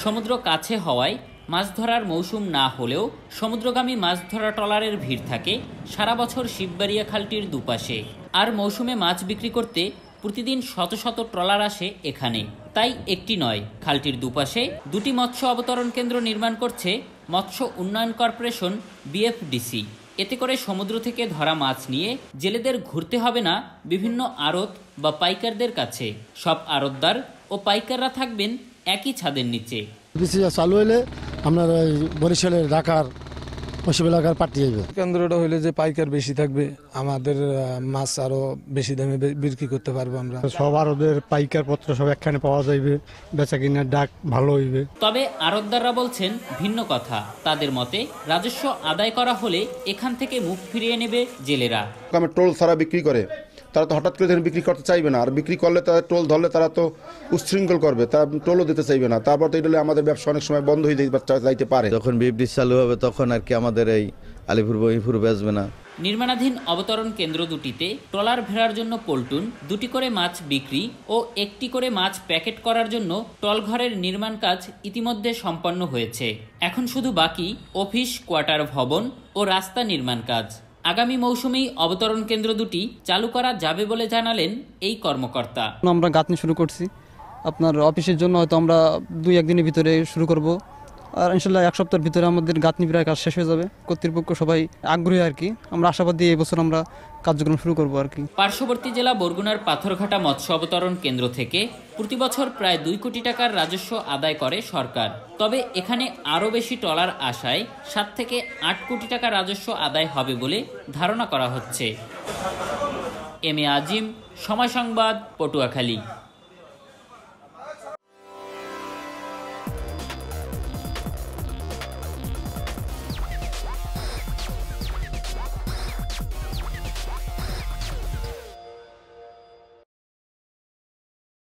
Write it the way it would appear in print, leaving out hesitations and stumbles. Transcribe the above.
সমুদ্র কাছে হওয়ায় মাছ ধরার মৌসুম না হলেও সমুদ্রগামী মাছ ধরা ট্রলারের ভিড় থাকে সারা বছর শিববাড়িয়া খালটির দুপাশে। আর মৌসুমে মাছ বিক্রি করতে প্রতিদিন শত শত ট্রলার আসে এখানে। তাই একটি নয়, খালটির দুপাশে দুটি মৎস্য অবতরণ কেন্দ্র নির্মাণ করছে মৎস্য উন্নয়ন কর্পোরেশন বিএফডিসি। এতে করে সমুদ্র থেকে ধরা মাছ নিয়ে জেলেদের ঘুরতে হবে না বিভিন্ন আড়ত বা পাইকারদের কাছে। সব আড়তদার ও পাইকাররা থাকবেন একই ছাদের নিচে। চালু হলে আপনার বরিশালের ঢাকার ওসব এলাকার পাঠিয়ে যাবে। কেন্দ্রটা হইলে যে পাইকার বেশি থাকবে, আমাদের মাছ আরো বেশি দামে বিক্রি করতে পারবো আমরা। সব আড়তের পাইকার পত্র সব একখানে পাওয়া যাবে, বেচা কিনার ডাক ভালো হইবে। তবে আড়তদাররা বলছেন ভিন্ন কথা। তাদের মতে রাজস্ব আদায় করা হলে এখান থেকে মুখ ফিরিয়ে নেবে জেলেরা। টোল ছাড়া বিক্রি করে, তারা তো হঠাৎ করে বিক্রি করতে চাইবে না, আর বিক্রি করলে তারা টোল ধরলে তারা তো উচ্ছৃঙ্খল করবে, তারা টোলও দিতে চাইবে না। তারপর তো এটা আমাদের ব্যবসা অনেক সময় বন্ধ হয়ে যাইতে পারে। যখন বিএফডিসি চালু হবে তখন আর কি আমাদের এই আলিপুর বহিপুর বেচবে না। নির্মাণাধীন অবতরণ কেন্দ্র দুটিতে ট্রলার ভেড়ার জন্য পল্টুন, দুটি করে মাছ বিক্রি ও একটি করে মাছ প্যাকেট করার জন্য টলঘরের নির্মাণ কাজ ইতিমধ্যে সম্পন্ন হয়েছে। এখন শুধু বাকি অফিস, কোয়ার্টার ভবন ও রাস্তা নির্মাণ কাজ। আগামী মৌসুমেই অবতরণ কেন্দ্র দুটি চালু করা যাবে বলে জানালেন এই কর্মকর্তা। আমরা গাঁথনি শুরু করছি, আপনার অফিসের জন্য হয়তো আমরা 2-1 দিনের ভিতরে শুরু করব, আর ইনশাল্লাহ 1 সপ্তাহের ভিতরে আমাদের গাঁথনি প্রায় কাজ শেষ হয়ে যাবে। কর্তৃপক্ষ সবাই আগ্রহী আর কি, আমরা আশাবাদী এই বছর আমরা কার্যক্রম শুরু করব আর কি। পার্শ্ববর্তী জেলা বরগুনার পাথরঘাটা মৎস্য অবতরণ কেন্দ্র থেকে প্রতি বছর প্রায় 2 কোটি টাকার রাজস্ব আদায় করে সরকার। তবে এখানে আরও বেশি ট্রলার আসায় 7 থেকে 8 কোটি টাকা রাজস্ব আদায় হবে বলে ধারণা করা হচ্ছে। এম এ আজিম, সময় সংবাদ, পটুয়াখালী।